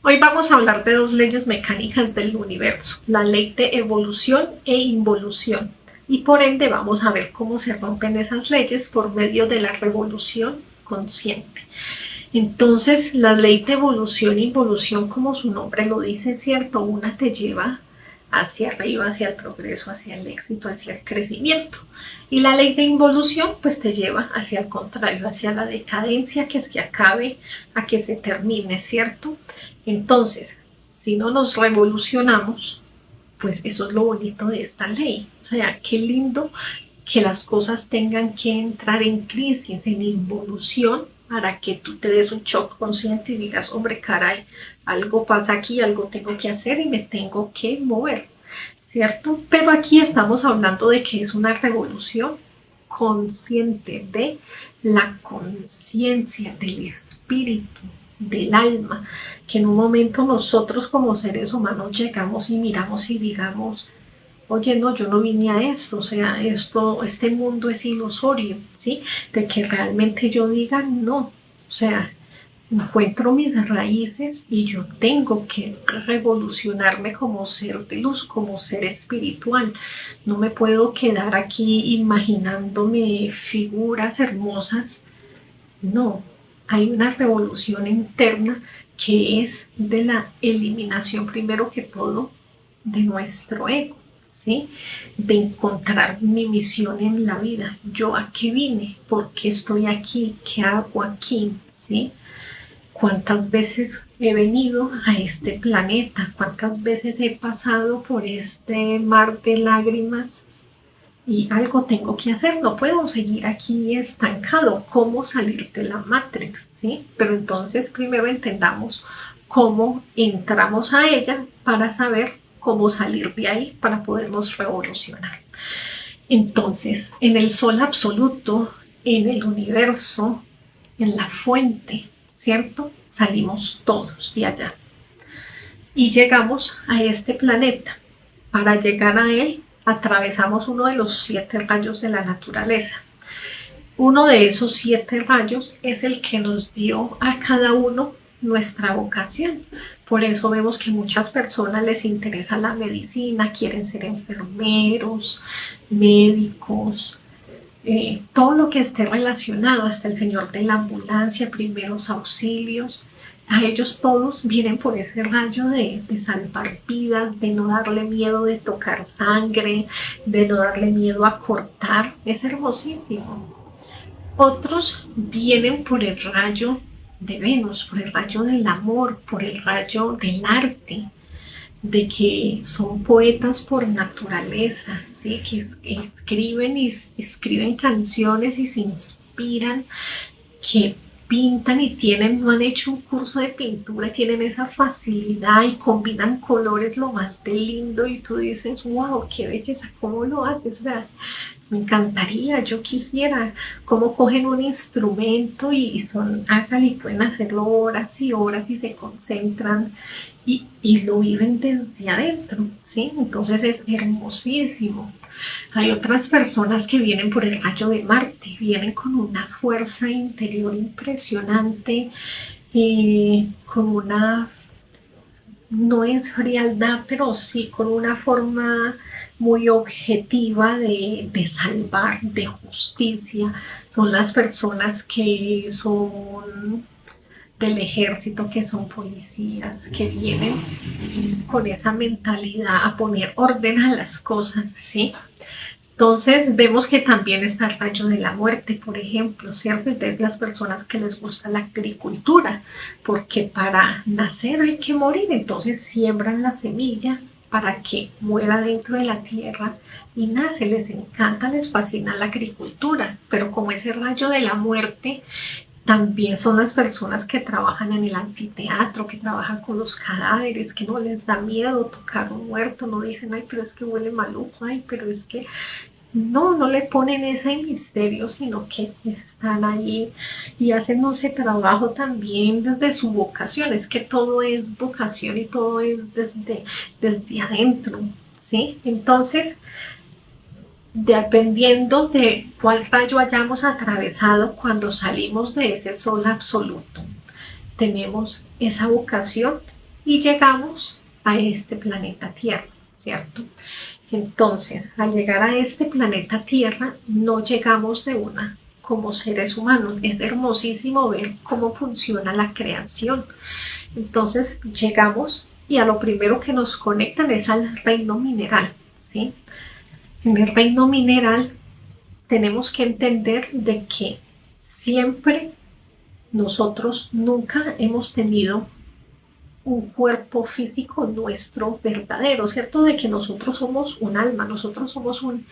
Hoy vamos a hablar de dos leyes mecánicas del universo, la ley de evolución e involución. Y por ende vamos a ver cómo se rompen esas leyes por medio de la revolución consciente. Entonces, la ley de evolución e involución, como su nombre lo dice, cierto, una te lleva hacia arriba, hacia el progreso, hacia el éxito, hacia el crecimiento. Y la ley de involución, pues te lleva hacia el contrario, hacia la decadencia, que es que acabe, a que se termine, ¿cierto? Entonces, si no nos revolucionamos, pues eso es lo bonito de esta ley. O sea, qué lindo que las cosas tengan que entrar en crisis, en involución, para que tú te des un shock consciente y digas, hombre, caray, algo pasa aquí, algo tengo que hacer y me tengo que mover, ¿cierto? Pero aquí estamos hablando de que es una revolución consciente, de la conciencia, del espíritu, del alma, que en un momento nosotros como seres humanos llegamos y miramos y digamos, oye, no, yo no vine a esto, o sea, este mundo es ilusorio, ¿sí? De que realmente yo diga no, o sea, encuentro mis raíces y yo tengo que revolucionarme como ser de luz, como ser espiritual. No me puedo quedar aquí imaginándome figuras hermosas, no. Hay una revolución interna que es de la eliminación, primero que todo, de nuestro ego. ¿Sí? De encontrar mi misión en la vida. ¿Yo a qué vine? ¿Por qué estoy aquí? ¿Qué hago aquí? ¿Sí? ¿Cuántas veces he venido a este planeta? ¿Cuántas veces he pasado por este mar de lágrimas? Y algo tengo que hacer, no puedo seguir aquí estancado. ¿Cómo salir de la Matrix? ¿Sí? Pero entonces primero entendamos cómo entramos a ella para saber cómo salir de ahí para podernos revolucionar. Entonces, en el sol absoluto, en el universo, en la fuente, ¿cierto? Salimos todos de allá. Y llegamos a este planeta. Para llegar a él, atravesamos uno de los 7 rayos de la naturaleza. Uno de esos 7 rayos es el que nos dio a cada uno nuestra vocación. Por eso vemos que muchas personas les interesa la medicina, quieren ser enfermeros, médicos, todo lo que esté relacionado, hasta el señor de la ambulancia, primeros auxilios. A ellos todos vienen por ese rayo de salvar vidas, de no darle miedo de tocar sangre, de no darle miedo a cortar. Es hermosísimo. Otros vienen por el rayo de Venus, por el rayo del amor, por el rayo del arte, de que son poetas por naturaleza, ¿sí? Que escriben y escriben canciones y se inspiran, que pintan y no han hecho un curso de pintura, tienen esa facilidad y combinan colores lo más de lindo y tú dices, wow, qué belleza, ¿cómo lo haces? O sea, me encantaría, yo quisiera, cómo cogen un instrumento y háganlo y pueden hacerlo horas y horas y se concentran y lo viven desde adentro, ¿sí? Entonces es hermosísimo. Hay otras personas que vienen por el rayo de Marte, vienen con una fuerza interior impresionante, con una, no es frialdad, pero sí con una forma muy objetiva de salvar, de justicia. Son las personas que son del ejército, que son policías, que vienen con esa mentalidad a poner orden a las cosas, ¿sí? Entonces vemos que también está el rayo de la muerte, por ejemplo, ¿cierto? Entonces las personas que les gusta la agricultura, porque para nacer hay que morir, entonces siembran la semilla para que muera dentro de la tierra y nace, les encanta, les fascina la agricultura, pero como ese rayo de la muerte, también son las personas que trabajan en el anfiteatro, que trabajan con los cadáveres, que no les da miedo tocar un muerto, no dicen, ay, pero es que huele maluco, ay, pero es que no le ponen ese misterio, sino que están ahí y hacen ese trabajo también desde su vocación. Es que todo es vocación y todo es desde adentro, ¿sí? Entonces, dependiendo de cuál rayo hayamos atravesado cuando salimos de ese sol absoluto, tenemos esa vocación y llegamos a este planeta Tierra, ¿cierto? Entonces, al llegar a este planeta Tierra, no llegamos de una como seres humanos. Es hermosísimo ver cómo funciona la creación. Entonces, llegamos y a lo primero que nos conectan es al reino mineral, ¿sí? En el reino mineral tenemos que entender de que siempre nosotros nunca hemos tenido un cuerpo físico nuestro verdadero, ¿cierto? De que nosotros somos un alma, nosotros somos un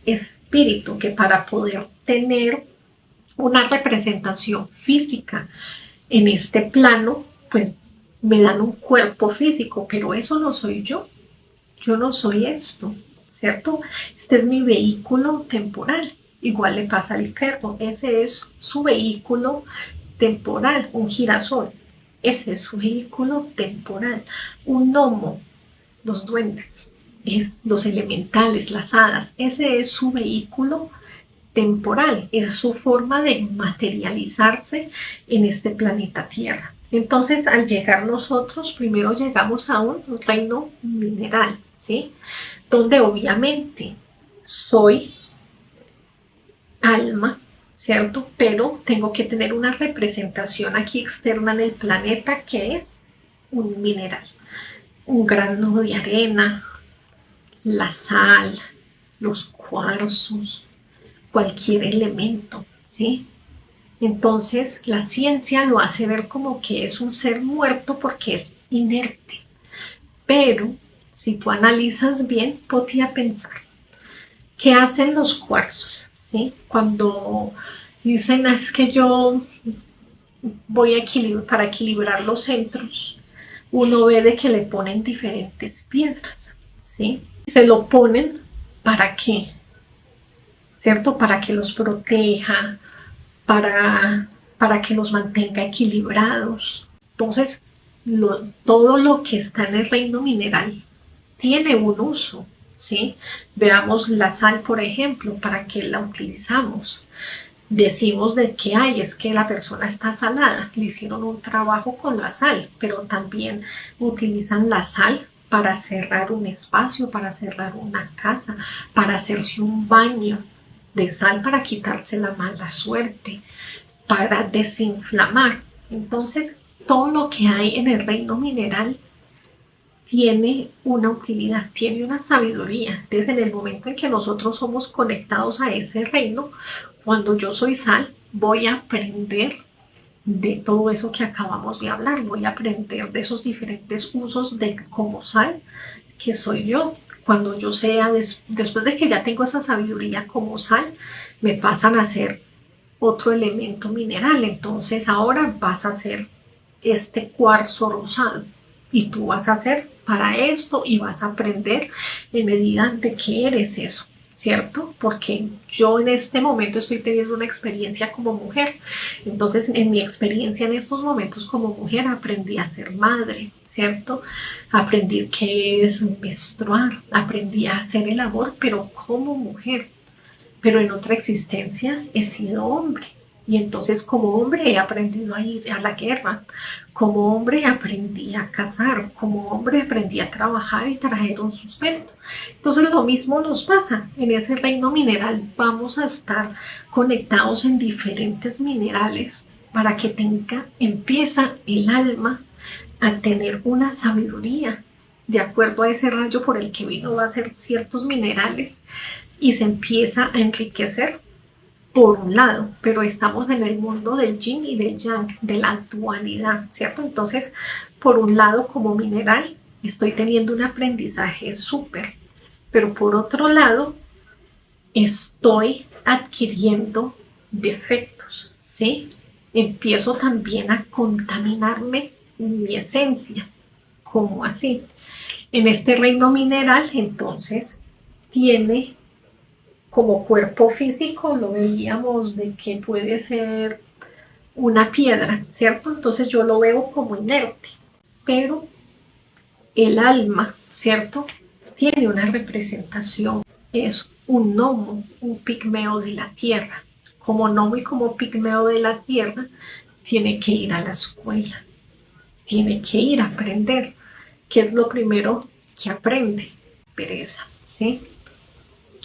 espíritu que para poder tener una representación física en este plano, pues me dan un cuerpo físico, pero eso no soy yo no soy esto, ¿cierto? Este es mi vehículo temporal. Igual le pasa al perro, ese es su vehículo temporal, un girasol, ese es su vehículo temporal, un gnomo, los duendes, los elementales, las hadas, ese es su vehículo temporal, es su forma de materializarse en este planeta Tierra. Entonces, al llegar nosotros, primero llegamos a un reino mineral, ¿sí? Donde obviamente soy alma, ¿cierto? Pero tengo que tener una representación aquí externa en el planeta que es un mineral, un grano de arena, la sal, los cuarzos, cualquier elemento, ¿sí? Entonces la ciencia lo hace ver como que es un ser muerto porque es inerte. Pero si tú analizas bien, podría pensar, ¿qué hacen los cuarzos? ¿Sí? Cuando dicen es que yo voy a para equilibrar los centros, uno ve de que le ponen diferentes piedras, ¿sí? Se lo ponen ¿para qué? ¿Cierto? Para que los proteja, para que los mantenga equilibrados. Entonces, todo lo que está en el reino mineral tiene un uso, ¿sí? Veamos la sal, por ejemplo, ¿para qué la utilizamos? Decimos de que hay, es que la persona está salada, le hicieron un trabajo con la sal, pero también utilizan la sal para cerrar un espacio, para cerrar una casa, para hacerse un baño de sal para quitarse la mala suerte, para desinflamar. Entonces, todo lo que hay en el reino mineral tiene una utilidad, tiene una sabiduría. Entonces, en el momento en que nosotros somos conectados a ese reino, cuando yo soy sal, voy a aprender de todo eso que acabamos de hablar, voy a aprender de esos diferentes usos de como sal que soy yo. Cuando yo sea, después de que ya tengo esa sabiduría como sal, me pasan a ser otro elemento mineral. Entonces ahora vas a hacer este cuarzo rosado y tú vas a hacer para esto y vas a aprender en medida de que eres eso, ¿cierto? Porque yo en este momento estoy teniendo una experiencia como mujer. Entonces, en mi experiencia en estos momentos como mujer aprendí a ser madre, ¿cierto? Aprendí qué es menstruar, aprendí a hacer el amor, pero como mujer. Pero en otra existencia he sido hombre. Y entonces como hombre he aprendido a ir a la guerra, como hombre aprendí a cazar, como hombre aprendí a trabajar y traer un sustento. Entonces lo mismo nos pasa en ese reino mineral. Vamos a estar conectados en diferentes minerales para que empieza el alma a tener una sabiduría de acuerdo a ese rayo por el que vino va a ser ciertos minerales y se empieza a enriquecer por un lado, pero estamos en el mundo del yin y del yang, de la dualidad, ¿cierto? Entonces, por un lado, como mineral, estoy teniendo un aprendizaje súper, pero por otro lado, estoy adquiriendo defectos, ¿sí? Empiezo también a contaminarme mi esencia, como así. En este reino mineral, entonces, tiene como cuerpo físico, lo veíamos de que puede ser una piedra, ¿cierto? Entonces yo lo veo como inerte, pero el alma, ¿cierto? Tiene una representación, es un gnomo, un pigmeo de la tierra. Como gnomo y como pigmeo de la tierra, tiene que ir a la escuela, tiene que ir a aprender. ¿Qué es lo primero que aprende? Pereza, ¿sí?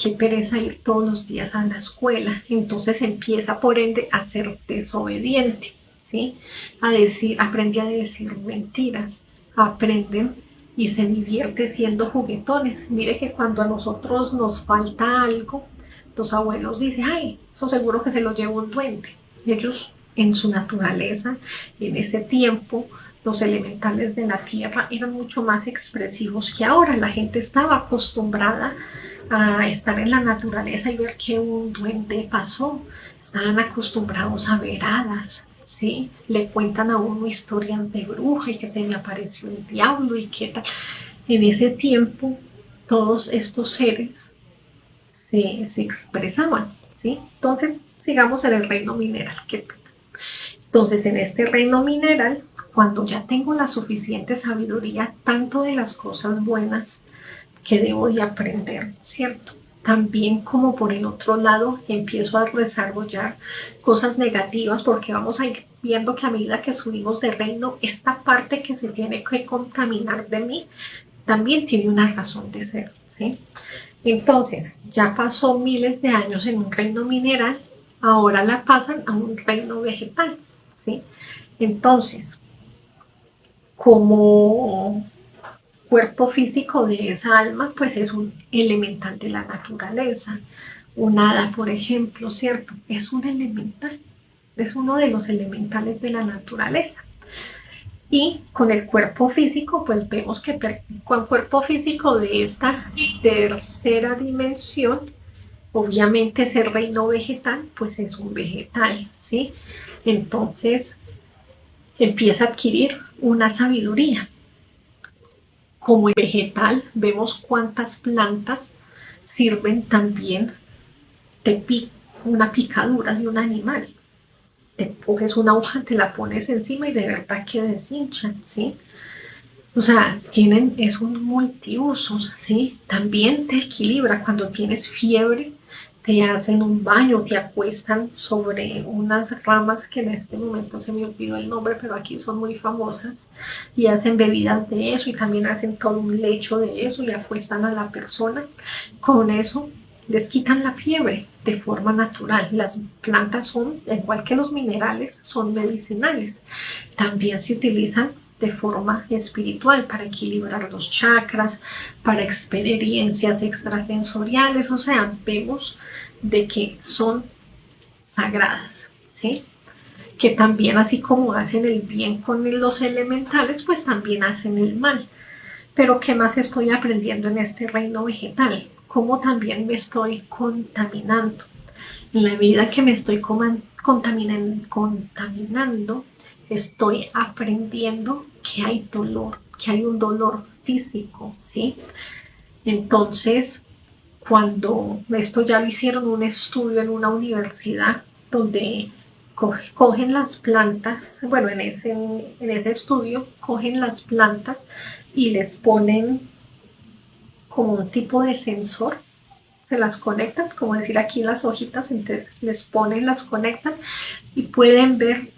Qué pereza ir todos los días a la escuela. Entonces empieza por ende a ser desobediente, ¿sí? Aprende a decir mentiras, aprenden y se divierte siendo juguetones. Mire que cuando a nosotros nos falta algo, los abuelos dicen, ay, eso seguro que se lo llevó un duende. Ellos en su naturaleza, en ese tiempo, los elementales de la tierra eran mucho más expresivos que ahora. La gente estaba acostumbrada a estar en la naturaleza y ver que un duende pasó. Estaban acostumbrados a ver hadas, ¿sí? Le cuentan a uno historias de bruja y que se le apareció el diablo y qué tal. En ese tiempo, todos estos seres se expresaban, ¿sí? Entonces, sigamos en el reino mineral. Entonces, en este reino mineral, cuando ya tengo la suficiente sabiduría, tanto de las cosas buenas que debo de aprender, ¿cierto? También como por el otro lado empiezo a desarrollar cosas negativas porque vamos a ir viendo que a medida que subimos de reino, esta parte que se tiene que contaminar de mí también tiene una razón de ser, ¿sí? Entonces, ya pasó miles de años en un reino mineral, ahora la pasan a un reino vegetal, ¿sí? Entonces, como cuerpo físico de esa alma, pues es un elemental de la naturaleza. Un hada, por ejemplo, ¿cierto? Es un elemental, es uno de los elementales de la naturaleza. Y con el cuerpo físico, pues vemos que con el cuerpo físico de esta tercera dimensión, obviamente ese reino vegetal, pues es un vegetal, ¿sí? Entonces empieza a adquirir una sabiduría. Como el vegetal, vemos cuántas plantas sirven también de una picadura de un animal. Te coges una hoja, te la pones encima y de verdad que deshinchan, ¿sí? O sea, es un multiusos, ¿sí? También te equilibra cuando tienes fiebre, te hacen un baño, te acuestan sobre unas ramas que en este momento se me olvidó el nombre, pero aquí son muy famosas, y hacen bebidas de eso y también hacen todo un lecho de eso y acuestan a la persona. Con eso les quitan la fiebre de forma natural. Las plantas son, igual que los minerales, son medicinales. También se utilizan de forma espiritual para equilibrar los chakras, para experiencias extrasensoriales, o sea, vemos de que son sagradas, ¿sí? Que también así como hacen el bien con los elementales, pues también hacen el mal. Pero ¿qué más estoy aprendiendo en este reino vegetal? Cómo también me estoy contaminando. En la medida que me estoy contaminando, estoy aprendiendo que hay dolor, que hay un dolor físico, ¿sí? Entonces, cuando esto ya lo hicieron un estudio en una universidad donde cogen las plantas, bueno, en ese estudio cogen las plantas y les ponen como un tipo de sensor, se las conectan, como decir aquí las hojitas, entonces les ponen, las conectan y pueden ver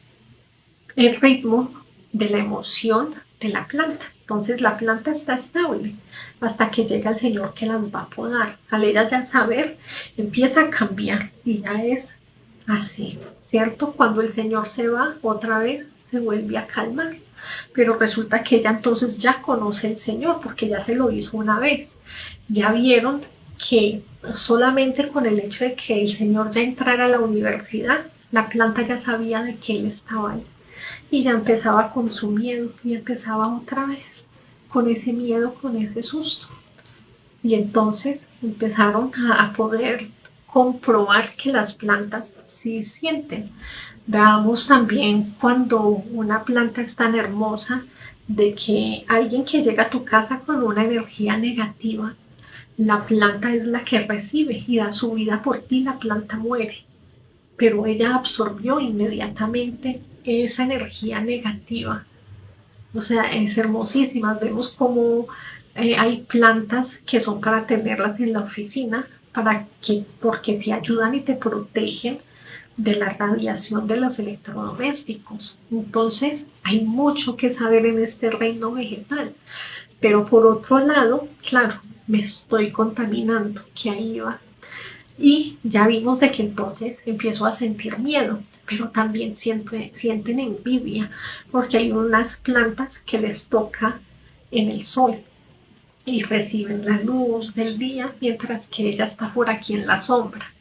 el ritmo de la emoción de la planta. Entonces la planta está estable hasta que llega el Señor que las va a podar. Al ella ya saber, empieza a cambiar y ya es así, ¿cierto? Cuando el Señor se va, otra vez se vuelve a calmar. Pero resulta que ella entonces ya conoce al Señor porque ya se lo hizo una vez. Ya vieron que solamente con el hecho de que el Señor ya entrara a la universidad, la planta ya sabía de que Él estaba ahí. Y ya empezaba con su miedo y empezaba otra vez con ese miedo, con ese susto. Y entonces empezaron a poder comprobar que las plantas sí sienten. Veamos también cuando una planta es tan hermosa de que alguien que llega a tu casa con una energía negativa, la planta es la que recibe y da su vida por ti, la planta muere. Pero ella absorbió inmediatamente esa energía negativa. O sea, es hermosísima. Vemos como hay plantas que son para tenerlas en la oficina, porque te ayudan y te protegen de la radiación de los electrodomésticos. Entonces hay mucho que saber en este reino vegetal. Pero por otro lado, claro, me estoy contaminando, que ahí va. Y ya vimos de que entonces empiezo a sentir miedo, pero también sienten envidia, porque hay unas plantas que les toca en el sol y reciben la luz del día, mientras que ella está por aquí en la sombra.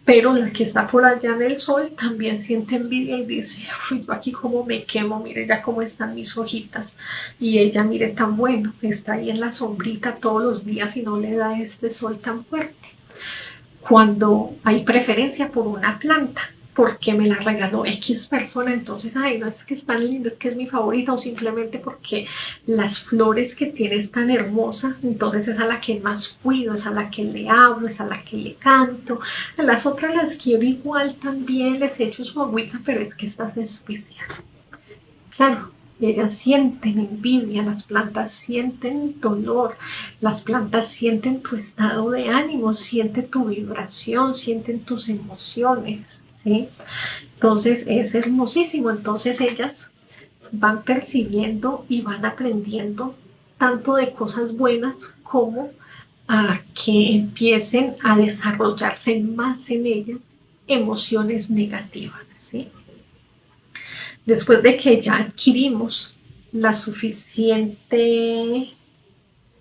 Pero la que está por allá en el sol también siente envidia y dice, uy, yo aquí como me quemo, mire ya cómo están mis hojitas. Y ella, mire, tan bueno, está ahí en la sombrita todos los días y no le da este sol tan fuerte. Cuando hay preferencia por una planta, porque me la regaló X persona, entonces, ay, no es que es tan linda, es que es mi favorita, o simplemente porque las flores que tiene es tan hermosa, entonces es a la que más cuido, es a la que le hablo, es a la que le canto. A las otras las quiero igual también, les echo su agüita, pero es que esta es especial. Claro, ellas sienten envidia, las plantas sienten dolor, las plantas sienten tu estado de ánimo, sienten tu vibración, sienten tus emociones, ¿sí? Entonces es hermosísimo, entonces ellas van percibiendo y van aprendiendo tanto de cosas buenas como a que empiecen a desarrollarse más en ellas emociones negativas, ¿sí? Después de que ya adquirimos la suficiente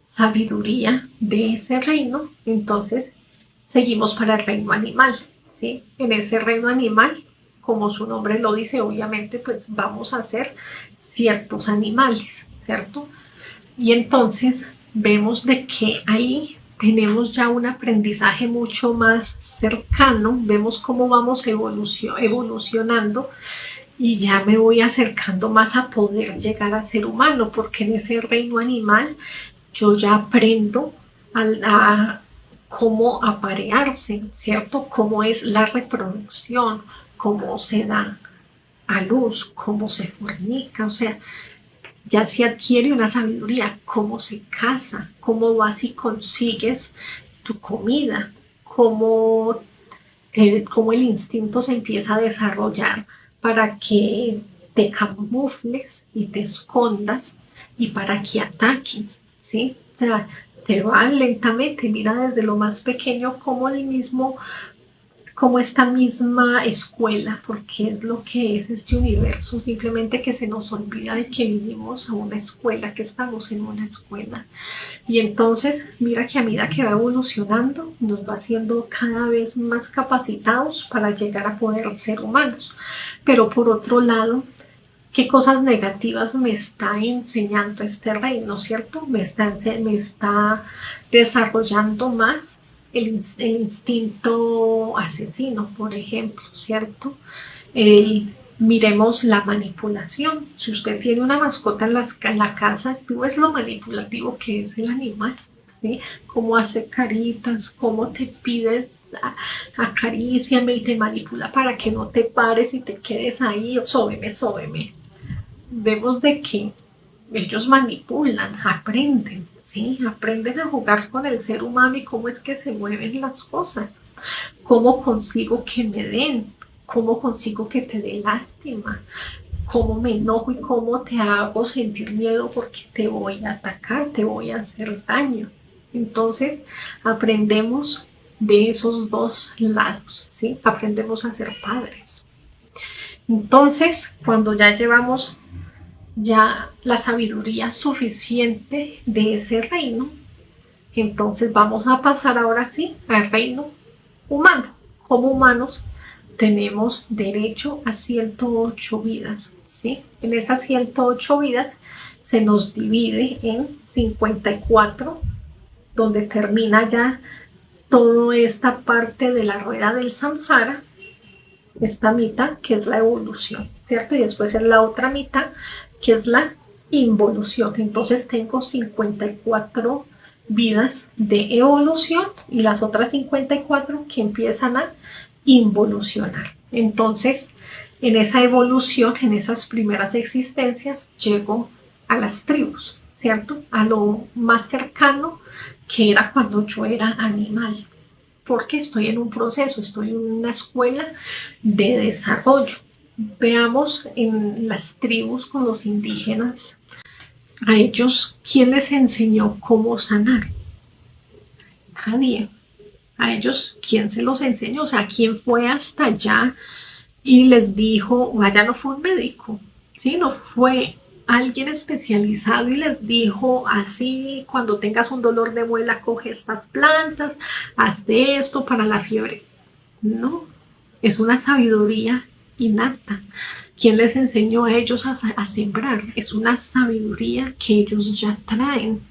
sabiduría de ese reino, entonces seguimos para el reino animal, ¿sí? En ese reino animal, como su nombre lo dice, obviamente pues vamos a ser ciertos animales, ¿cierto? Y entonces vemos de que ahí tenemos ya un aprendizaje mucho más cercano, vemos cómo vamos evolucionando y ya me voy acercando más a poder llegar a ser humano, porque en ese reino animal yo ya aprendo a cómo aparearse, ¿cierto? Cómo es la reproducción, cómo se da a luz, cómo se fornica, o sea, ya se adquiere una sabiduría, cómo se casa, cómo vas y consigues tu comida, cómo el instinto se empieza a desarrollar para que te camufles y te escondas y para que ataques, ¿sí? O sea, te va lentamente, mira desde lo más pequeño como el mismo, como esta misma escuela, porque es lo que es este universo, simplemente que se nos olvida de que vinimos a una escuela, que estamos en una escuela. Y entonces, mira que a medida que va evolucionando, nos va haciendo cada vez más capacitados para llegar a poder ser humanos. Pero por otro lado, ¿qué cosas negativas me está enseñando este reino, cierto? Me está desarrollando más el instinto asesino, por ejemplo, ¿cierto? Miremos la manipulación. Si usted tiene una mascota en la casa, tú ves lo manipulativo que es el animal, ¿sí? Cómo hace caritas, cómo te pides acaríciame y te manipula para que no te pares y te quedes ahí, sóbeme, sóbeme. Vemos de que ellos manipulan, aprenden, ¿sí? Aprenden a jugar con el ser humano y cómo es que se mueven las cosas, cómo consigo que me den, cómo consigo que te dé lástima, cómo me enojo y cómo te hago sentir miedo porque te voy a atacar, te voy a hacer daño. Entonces aprendemos de esos dos lados, ¿sí? Aprendemos a ser padres. Entonces, cuando ya llevamos ya la sabiduría suficiente de ese reino, entonces vamos a pasar ahora sí al reino humano. Como humanos tenemos derecho a 108 vidas, ¿sí? En esas 108 vidas se nos divide en 54, donde termina ya toda esta parte de la rueda del samsara, esta mitad que es la evolución, ¿cierto? Y después es la otra mitad que es la involución. Entonces tengo 54 vidas de evolución y las otras 54 que empiezan a involucionar. Entonces, en esa evolución, en esas primeras existencias, llego a las tribus, ¿cierto? A lo más cercano que era cuando yo era animal. porque estoy en un proceso, estoy en una escuela de desarrollo. Veamos en las tribus con los indígenas, a ellos, ¿quién les enseñó cómo sanar? Nadie. A ellos, ¿quién se los enseñó? O sea, ¿quién fue hasta allá y les dijo, allá no fue un médico, ¿sí? No fue alguien especializado y les dijo, así, cuando tengas un dolor de muela, coge estas plantas, haz esto para la fiebre. No, es una sabiduría innata. ¿Quién les enseñó a ellos a sembrar? Es una sabiduría que ellos ya traen.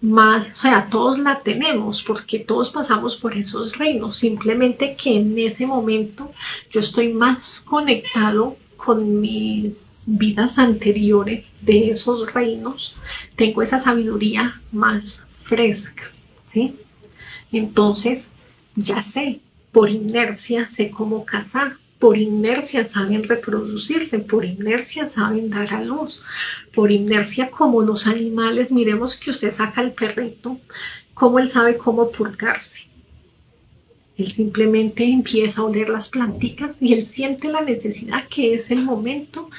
Más, o sea, todos la tenemos porque todos pasamos por esos reinos, simplemente que en ese momento yo estoy más conectado con mis vidas anteriores de esos reinos, tengo esa sabiduría más fresca, ¿sí? Entonces, ya sé, por inercia sé cómo cazar, por inercia saben reproducirse, por inercia saben dar a luz, por inercia como los animales, miremos que usted saca al perrito, cómo él sabe cómo purgarse. Él simplemente empieza a oler las planticas y él siente la necesidad que es el momento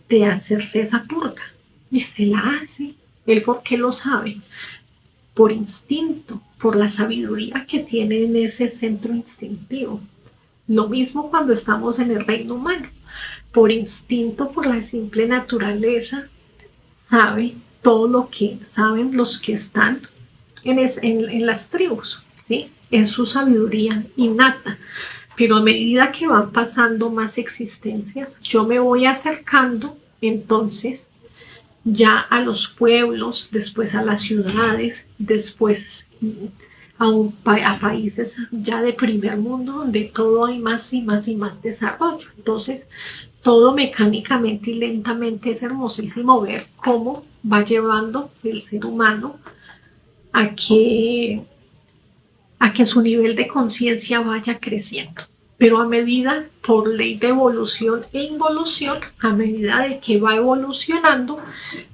de hacerse esa purga y se la hace. ¿Él por qué lo sabe? Por instinto, por la sabiduría que tiene en ese centro instintivo. Lo mismo cuando estamos en el reino humano. Por instinto, por la simple naturaleza, sabe todo lo que saben los que están en las tribus, ¿sí? Es su sabiduría innata. Pero a medida que van pasando más existencias, yo me voy acercando entonces ya a los pueblos, después a las ciudades, después a países ya de primer mundo donde todo hay más y más y más desarrollo. Entonces, todo mecánicamente y lentamente es hermosísimo ver cómo va llevando el ser humano a que su nivel de conciencia vaya creciendo. Pero a medida, por ley de evolución e involución, a medida de que va evolucionando,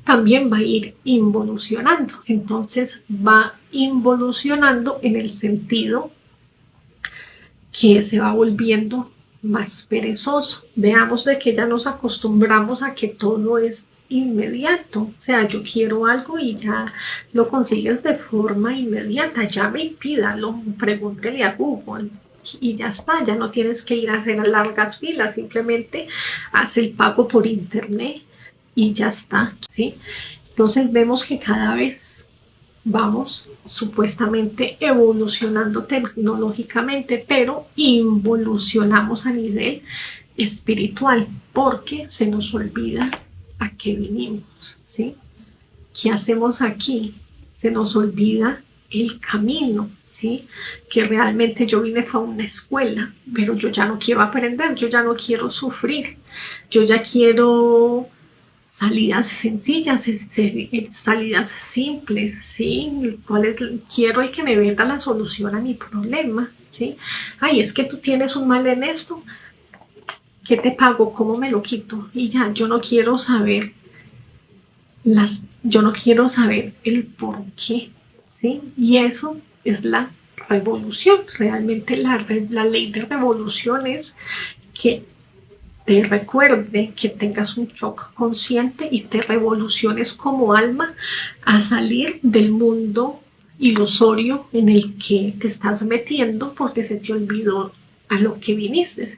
también va a ir involucionando. Entonces va involucionando en el sentido que se va volviendo más perezoso. Veamos de que ya nos acostumbramos a que todo es inmediato. O sea, yo quiero algo y ya lo consigues de forma inmediata. Llame y pídalo, pregúntele a Google. Y ya está, ya no tienes que ir a hacer largas filas, simplemente haz el pago por internet y ya está, ¿sí? Entonces vemos que cada vez vamos supuestamente evolucionando tecnológicamente, pero involucionamos a nivel espiritual, porque se nos olvida a qué vinimos, ¿sí? ¿Qué hacemos aquí? Se nos olvida el camino, ¿sí? Que realmente yo vine a una escuela, pero yo ya no quiero aprender, yo ya no quiero sufrir, yo ya quiero salidas sencillas, salidas simples, ¿sí? Quiero el que me venda la solución a mi problema, ¿sí? Ay, es que tú tienes un mal en esto, ¿qué te pago? ¿Cómo me lo quito? Y ya, yo no quiero saber yo no quiero saber el por qué, ¿sí? Y eso es la revolución. Realmente la ley de revolución es que te recuerde, que tengas un shock consciente y te revoluciones como alma a salir del mundo ilusorio en el que te estás metiendo porque se te olvidó a lo que viniste.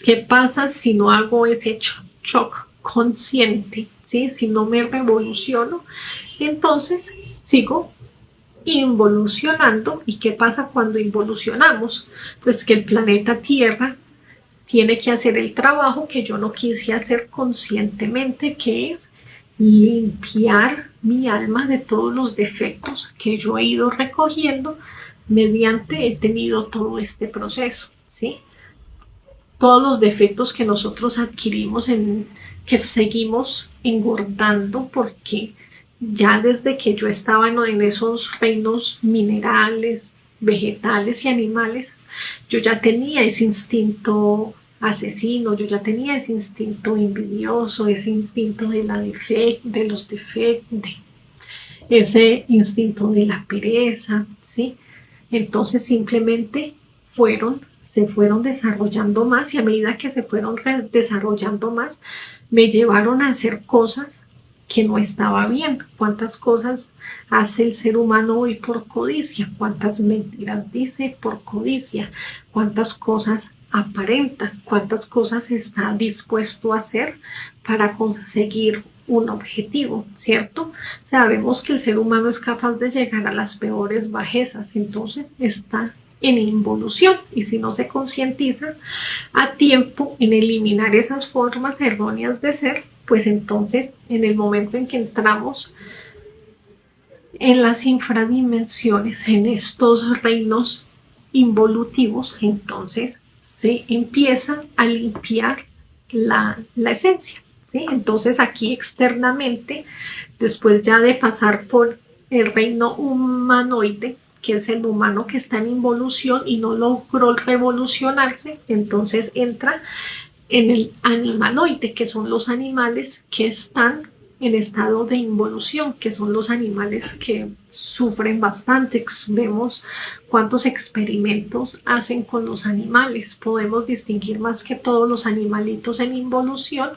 ¿Qué pasa si no hago ese shock consciente? ¿Sí? Si no me revoluciono, entonces sigo involucionando. ¿Y qué pasa cuando involucionamos? Pues que el planeta Tierra tiene que hacer el trabajo que yo no quise hacer conscientemente, que es limpiar mi alma de todos los defectos que yo he ido recogiendo mediante he tenido todo este proceso, ¿sí? Todos los defectos que nosotros adquirimos que seguimos engordando porque ya desde que yo estaba en esos reinos minerales, vegetales y animales, yo ya tenía ese instinto asesino, yo ya tenía ese instinto envidioso, ese instinto de los defectos, ese instinto de la pereza, ¿sí? Entonces simplemente se fueron desarrollando más, y a medida que se fueron desarrollando más, me llevaron a hacer cosas que no estaba bien. ¿Cuántas cosas hace el ser humano hoy por codicia? ¿Cuántas mentiras dice por codicia? ¿Cuántas cosas aparenta? ¿Cuántas cosas está dispuesto a hacer para conseguir un objetivo? ¿Cierto? Sabemos que el ser humano es capaz de llegar a las peores bajezas, entonces está en involución, y si no se concientiza a tiempo en eliminar esas formas erróneas de ser, pues entonces en el momento en que entramos en las infradimensiones, en estos reinos involutivos, entonces se empieza a limpiar la esencia, ¿sí? Entonces aquí externamente, después ya de pasar por el reino humanoide, que es el humano que está en involución y no logró revolucionarse, entonces entra en el animaloide, que son los animales que están en estado de involución, que son los animales que sufren bastante. Vemos cuántos experimentos hacen con los animales. Podemos distinguir más que todos los animalitos en involución,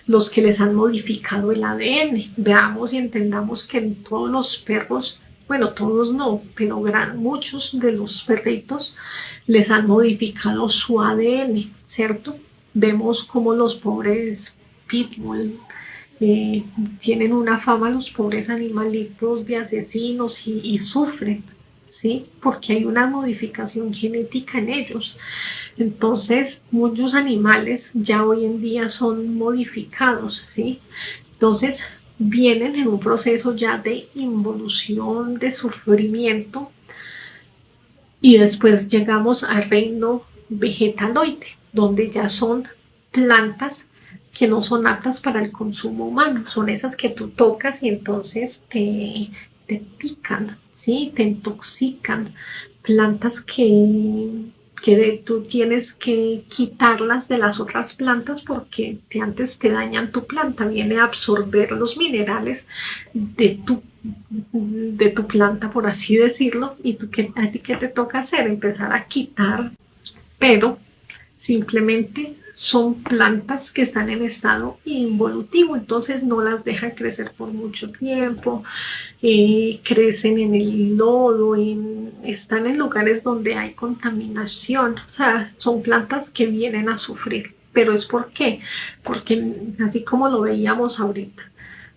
los que les han modificado el ADN. Veamos y entendamos que en todos los perros, bueno, todos no, pero muchos de los perritos les han modificado su ADN, ¿cierto? Vemos como los pobres pitbull tienen una fama, los pobres animalitos, de asesinos, y sufren, ¿sí? Porque hay una modificación genética en ellos. Entonces, muchos animales ya hoy en día son modificados, ¿sí? Entonces, vienen en un proceso ya de involución, de sufrimiento, y después llegamos al reino vegetaloide, donde ya son plantas que no son aptas para el consumo humano. Son esas que tú tocas y entonces te pican, ¿sí? Te intoxican. Plantas que tú tienes que quitarlas de las otras plantas porque antes te dañan tu planta. Viene a absorber los minerales de tu planta, por así decirlo, y a ti qué te toca hacer, empezar a quitar, pero simplemente son plantas que están en estado involutivo, entonces no las dejan crecer por mucho tiempo, crecen en el lodo, están en lugares donde hay contaminación, o sea, son plantas que vienen a sufrir. ¿Pero es por qué? Porque así como lo veíamos ahorita,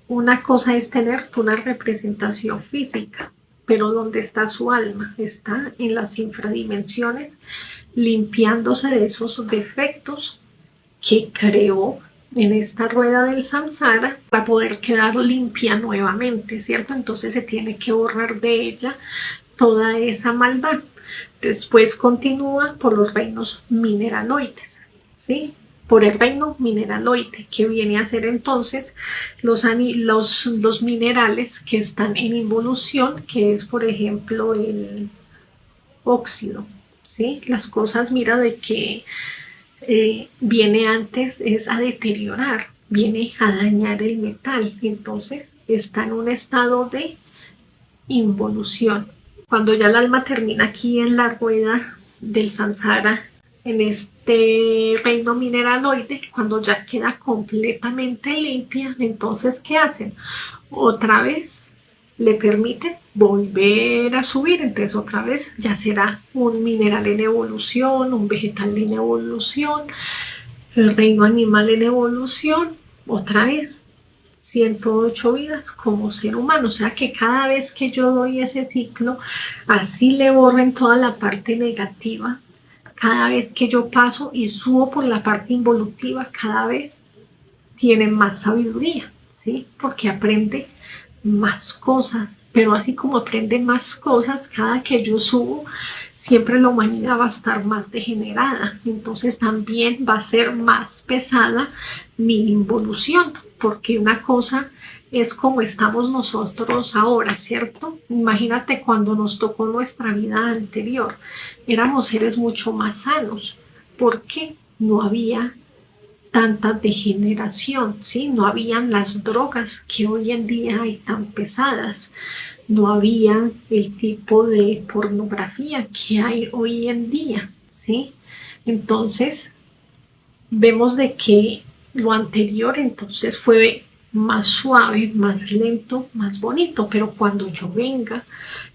una cosa es tener una representación física, pero ¿dónde está su alma? Está en las infradimensiones, limpiándose de esos defectos que creó en esta rueda del samsara para poder quedar limpia nuevamente, ¿cierto? Entonces se tiene que borrar de ella toda esa maldad. Después continúa por los reinos mineraloides, ¿sí? Por el reino mineraloide, que viene a ser entonces los minerales que están en involución, que es, por ejemplo, el óxido, ¿sí? Las cosas, mira, de que viene antes es a deteriorar, viene a dañar el metal, entonces está en un estado de involución. Cuando ya el alma termina aquí en la rueda del samsara, en este reino mineraloide, cuando ya queda completamente limpia, entonces ¿qué hacen? Otra vez le permiten volver a subir, entonces otra vez ya será un mineral en evolución, un vegetal en evolución, el reino animal en evolución, otra vez 108 vidas como ser humano. O sea que cada vez que yo doy ese ciclo, así le borren toda la parte negativa. Cada vez que yo paso y subo por la parte involutiva, cada vez tiene más sabiduría, ¿sí? Porque aprende más cosas, pero así como aprende más cosas, cada que yo subo, siempre la humanidad va a estar más degenerada, entonces también va a ser más pesada mi involución, porque una cosa es como estamos nosotros ahora, ¿cierto? Imagínate cuando nos tocó nuestra vida anterior, éramos seres mucho más sanos, porque no había tanta degeneración, ¿sí? No habían las drogas que hoy en día hay tan pesadas, no había el tipo de pornografía que hay hoy en día, ¿sí? Entonces, vemos de que lo anterior entonces fue más suave, más lento, más bonito, pero cuando yo venga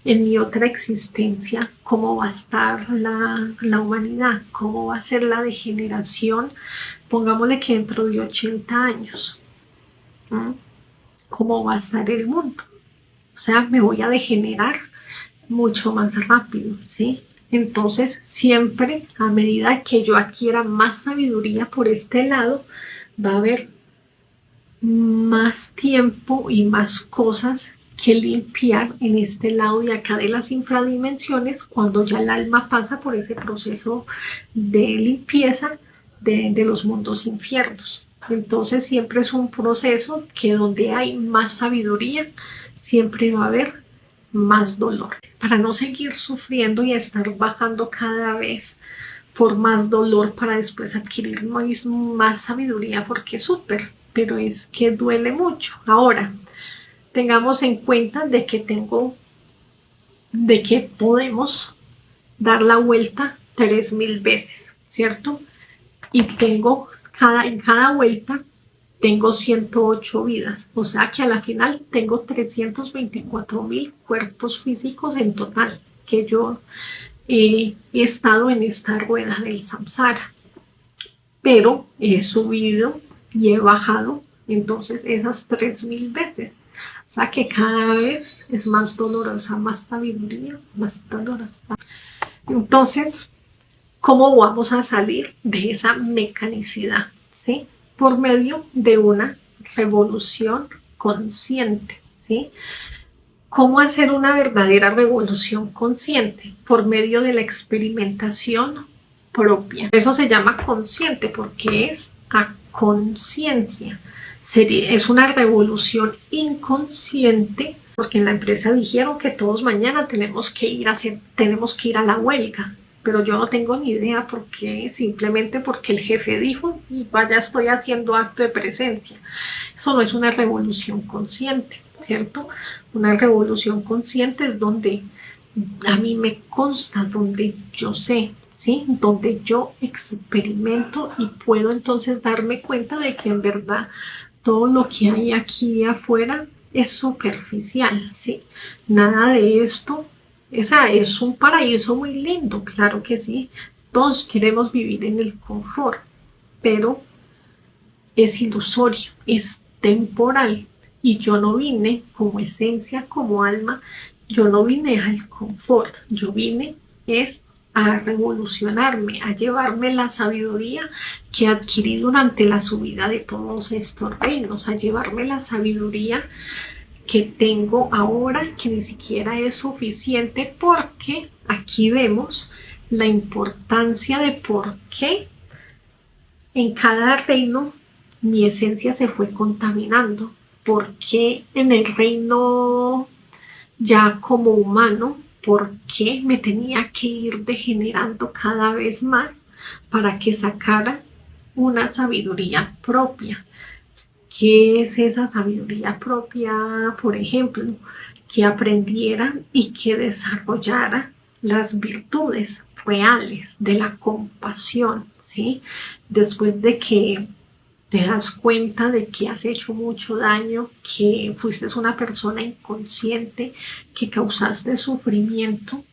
en mi otra existencia, ¿cómo va a estar la humanidad? ¿Cómo va a ser la degeneración? Pongámosle que dentro de 80 años, ¿no? ¿Cómo va a estar el mundo? O sea, me voy a degenerar mucho más rápido, ¿sí? Entonces, siempre a medida que yo adquiera más sabiduría por este lado, va a haber más tiempo y más cosas que limpiar en este lado de acá de las infradimensiones cuando ya el alma pasa por ese proceso de limpieza de los mundos infiernos. Entonces siempre es un proceso que donde hay más sabiduría, siempre va a haber más dolor. Para no seguir sufriendo y estar bajando cada vez por más dolor para después adquirir más sabiduría, porque es súper, pero es que duele mucho. Ahora, tengamos en cuenta de que podemos dar la vuelta 3000 veces, ¿cierto? Y en cada vuelta tengo 108 vidas, o sea que a la final tengo 324.000 cuerpos físicos en total, que yo he estado en esta rueda del samsara, pero he subido y he bajado entonces esas 3000 veces. O sea que cada vez es más dolorosa, más sabiduría, más dolorosa. Entonces, ¿cómo vamos a salir de esa mecanicidad? ¿Sí? Por medio de una revolución consciente, ¿sí? ¿Cómo hacer una verdadera revolución consciente? Por medio de la experimentación propia. Eso se llama consciente porque es a conciencia. Es una revolución inconsciente porque en la empresa dijeron que todos mañana tenemos que ir a la huelga, pero yo no tengo ni idea por qué, simplemente porque el jefe dijo y vaya estoy haciendo acto de presencia. Eso no es una revolución consciente, ¿cierto? Una revolución consciente es donde a mí me consta, donde yo sé, ¿sí? Donde yo experimento y puedo entonces darme cuenta de que en verdad todo lo que hay aquí afuera es superficial, ¿sí? Nada de esto, es un paraíso muy lindo, claro que sí. Todos queremos vivir en el confort, pero es ilusorio, es temporal. Y yo no vine como esencia, como alma, yo no vine al confort, yo vine es a revolucionarme, a llevarme la sabiduría que adquirí durante la subida de todos estos reinos, a llevarme la sabiduría que tengo ahora, que ni siquiera es suficiente, porque aquí vemos la importancia de por qué en cada reino mi esencia se fue contaminando, porque en el reino ya como humano, ¿por qué me tenía que ir degenerando cada vez más para que sacara una sabiduría propia? ¿Qué es esa sabiduría propia? Por ejemplo, que aprendiera y que desarrollara las virtudes reales de la compasión, ¿sí? Después de que te das cuenta de que has hecho mucho daño, que fuiste una persona inconsciente, que causaste sufrimiento,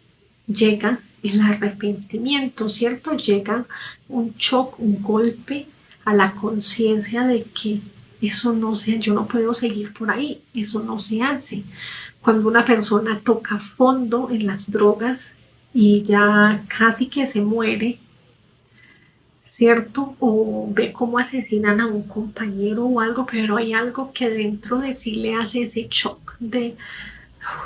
llega el arrepentimiento, ¿cierto? Llega un shock, un golpe a la conciencia de que eso no se, yo no puedo seguir por ahí, eso no se hace. Cuando una persona toca fondo en las drogas y ya casi que se muere, ¿cierto? O ve cómo asesinan a un compañero o algo, pero hay algo que dentro de sí le hace ese shock de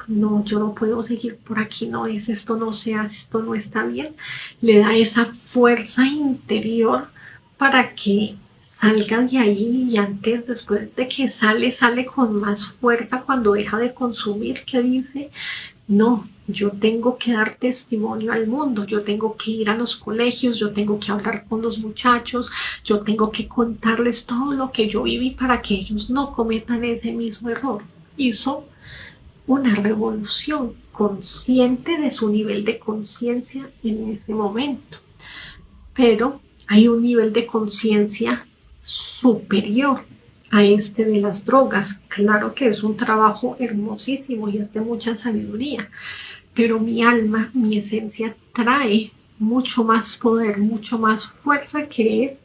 no, yo no puedo seguir por aquí, no es, esto no se hace, esto no está bien. Le da esa fuerza interior para que salgan de ahí y antes, después de que sale con más fuerza cuando deja de consumir, que dice, No, yo tengo que dar testimonio al mundo, yo tengo que ir a los colegios, yo tengo que hablar con los muchachos, yo tengo que contarles todo lo que yo viví para que ellos no cometan ese mismo error. Hizo una revolución consciente de su nivel de conciencia en ese momento. Pero hay un nivel de conciencia superior a este de las drogas. Claro que es un trabajo hermosísimo y es de mucha sabiduría, pero mi alma, mi esencia trae mucho más poder, mucho más fuerza, que es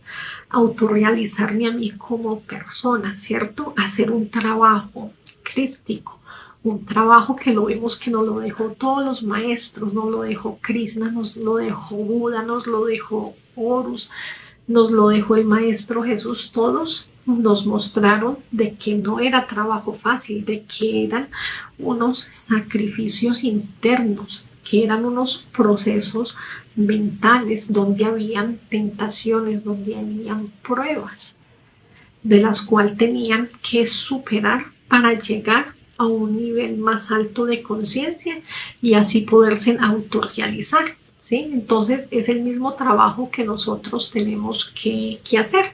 autorrealizarme a mí como persona, ¿cierto? Hacer un trabajo crístico, un trabajo que lo vemos que nos lo dejó todos los maestros, nos lo dejó Krishna, nos lo dejó Buda, nos lo dejó Horus, nos lo dejó el Maestro Jesús. Todos nos mostraron de que no era trabajo fácil, de que eran unos sacrificios internos, que eran unos procesos mentales donde habían tentaciones, donde habían pruebas, de las cuales tenían que superar para llegar a un nivel más alto de conciencia y así poderse autorrealizar. ¿Sí? Entonces es el mismo trabajo que nosotros tenemos que hacer.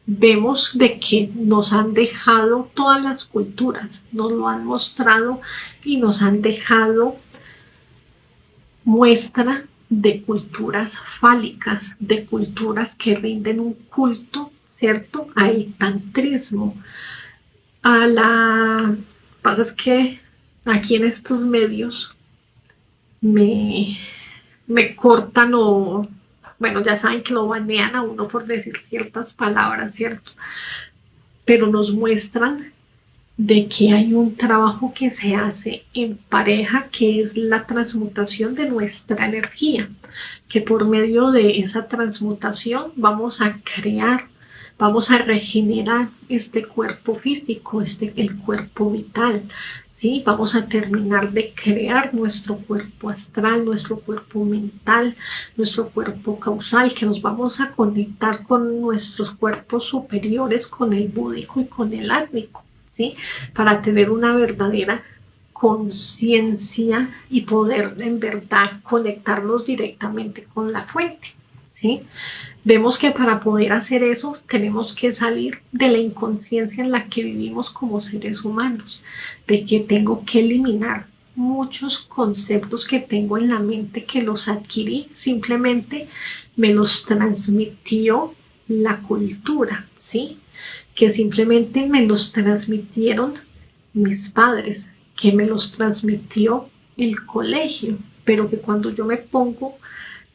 Vemos de que nos han dejado todas las culturas, nos lo han mostrado y nos han dejado muestra de culturas fálicas, de culturas que rinden un culto, ¿cierto? Al tantrismo, a la... Pasa es que aquí en estos medios me cortan o, bueno, ya saben que lo banean a uno por decir ciertas palabras, ¿cierto? Pero nos muestran de que hay un trabajo que se hace en pareja, que es la transmutación de nuestra energía, que por medio de esa transmutación vamos a crear, vamos a regenerar este cuerpo físico, el cuerpo vital, ¿sí? Vamos a terminar de crear nuestro cuerpo astral, nuestro cuerpo mental, nuestro cuerpo causal, que nos vamos a conectar con nuestros cuerpos superiores, con el búdico y con el átmico, ¿sí? Para tener una verdadera conciencia y poder en verdad conectarnos directamente con la fuente, ¿sí? Vemos que para poder hacer eso tenemos que salir de la inconsciencia en la que vivimos como seres humanos, de que tengo que eliminar muchos conceptos que tengo en la mente, que los adquirí, simplemente me los transmitió la cultura, ¿sí? Que simplemente me los transmitieron mis padres, que me los transmitió el colegio, pero que cuando yo me pongo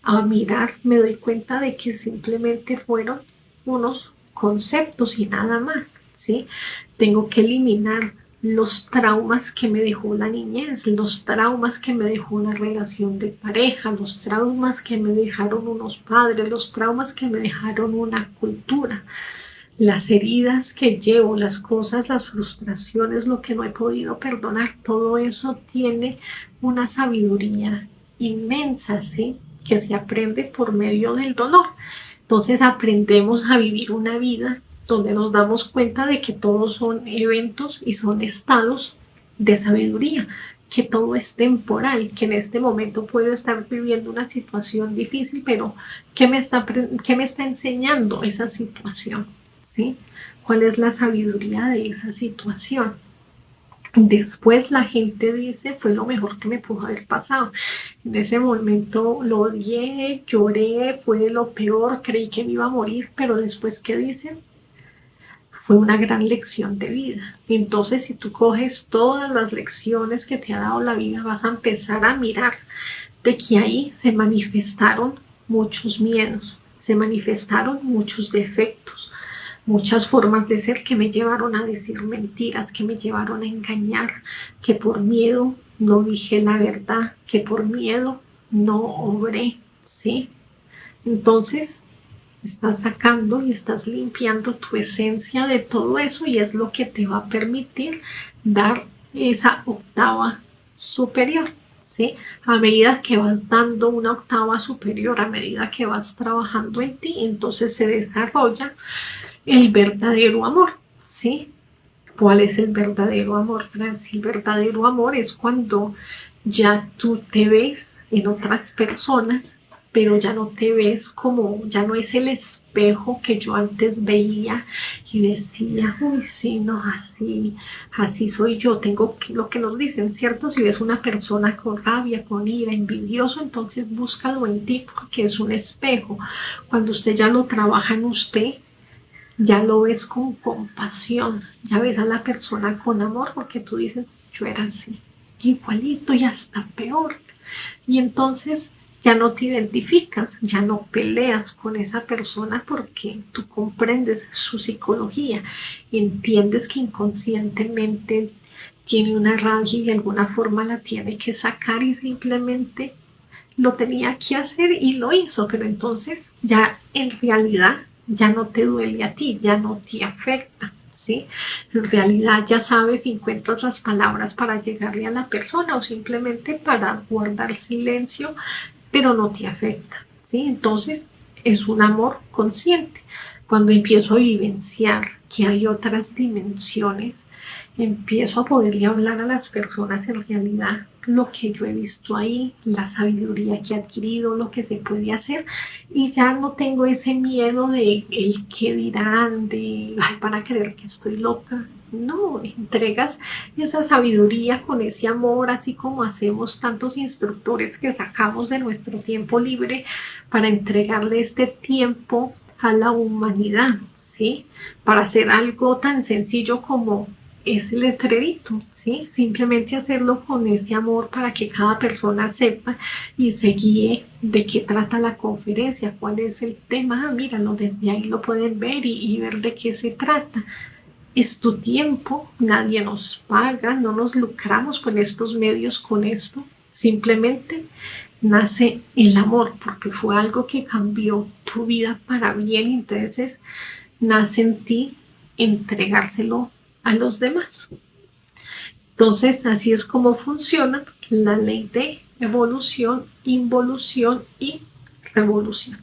a mirar me doy cuenta de que simplemente fueron unos conceptos y nada más, ¿sí? Tengo que eliminar los traumas que me dejó la niñez, los traumas que me dejó una relación de pareja, los traumas que me dejaron unos padres, los traumas que me dejaron una cultura, las heridas que llevo, las cosas, las frustraciones, lo que no he podido perdonar, todo eso tiene una sabiduría inmensa, ¿sí? Que se aprende por medio del dolor. Entonces aprendemos a vivir una vida donde nos damos cuenta de que todos son eventos y son estados de sabiduría, que todo es temporal, que en este momento puedo estar viviendo una situación difícil, pero ¿qué me está enseñando esa situación? ¿Sí? ¿Cuál es la sabiduría de esa situación? Después la gente dice, fue lo mejor que me pudo haber pasado. En ese momento lo odié, lloré, fue lo peor, creí que me iba a morir, pero después, ¿qué dicen? Fue una gran lección de vida. Entonces, si tú coges todas las lecciones que te ha dado la vida, vas a empezar a mirar de que ahí se manifestaron muchos miedos, se manifestaron muchos defectos, muchas formas de ser que me llevaron a decir mentiras, que me llevaron a engañar, que por miedo no dije la verdad, que por miedo no obré, ¿sí? Entonces, estás sacando y estás limpiando tu esencia de todo eso y es lo que te va a permitir dar esa octava superior, ¿sí? A medida que vas dando una octava superior, a medida que vas trabajando en ti, entonces se desarrolla el verdadero amor, ¿sí? ¿Cuál es el verdadero amor, Francis? El verdadero amor es cuando ya tú te ves en otras personas, pero ya no te ves como, ya no es el espejo que yo antes veía y decía, uy, sí, no, así soy yo. Tengo lo que nos dicen, ¿cierto? Si ves una persona con rabia, con ira, envidioso, entonces búscalo en ti, porque es un espejo. Cuando usted ya lo trabaja en usted, ya lo ves con compasión, ya ves a la persona con amor, porque tú dices, yo era así, igualito y hasta peor. Y entonces ya no te identificas, ya no peleas con esa persona porque tú comprendes su psicología, entiendes que inconscientemente tiene una rabia y de alguna forma la tiene que sacar y simplemente lo tenía que hacer y lo hizo, pero entonces ya en realidad ya no te duele a ti, ya no te afecta, ¿sí? En realidad ya sabes y encuentras las palabras para llegarle a la persona o simplemente para guardar silencio, pero no te afecta, ¿sí? Entonces es un amor consciente. Cuando empiezo a vivenciar que hay otras dimensiones, empiezo a poderle hablar a las personas en realidad lo que yo he visto ahí, la sabiduría que he adquirido, lo que se puede hacer, y ya no tengo ese miedo de el que dirán, de ay, van a creer que estoy loca. No, entregas esa sabiduría con ese amor, así como hacemos tantos instructores que sacamos de nuestro tiempo libre para entregarle este tiempo a la humanidad, ¿sí? Para hacer algo tan sencillo como ese letrerito, ¿sí? Simplemente hacerlo con ese amor para que cada persona sepa y se guíe de qué trata la conferencia, cuál es el tema. Míralo, desde ahí lo pueden ver y ver de qué se trata. Es tu tiempo, nadie nos paga, no nos lucramos con estos medios, con esto. Simplemente nace el amor, porque fue algo que cambió tu vida para bien, entonces nace en ti entregárselo a los demás. Entonces, así es como funciona la ley de evolución, involución y revolución.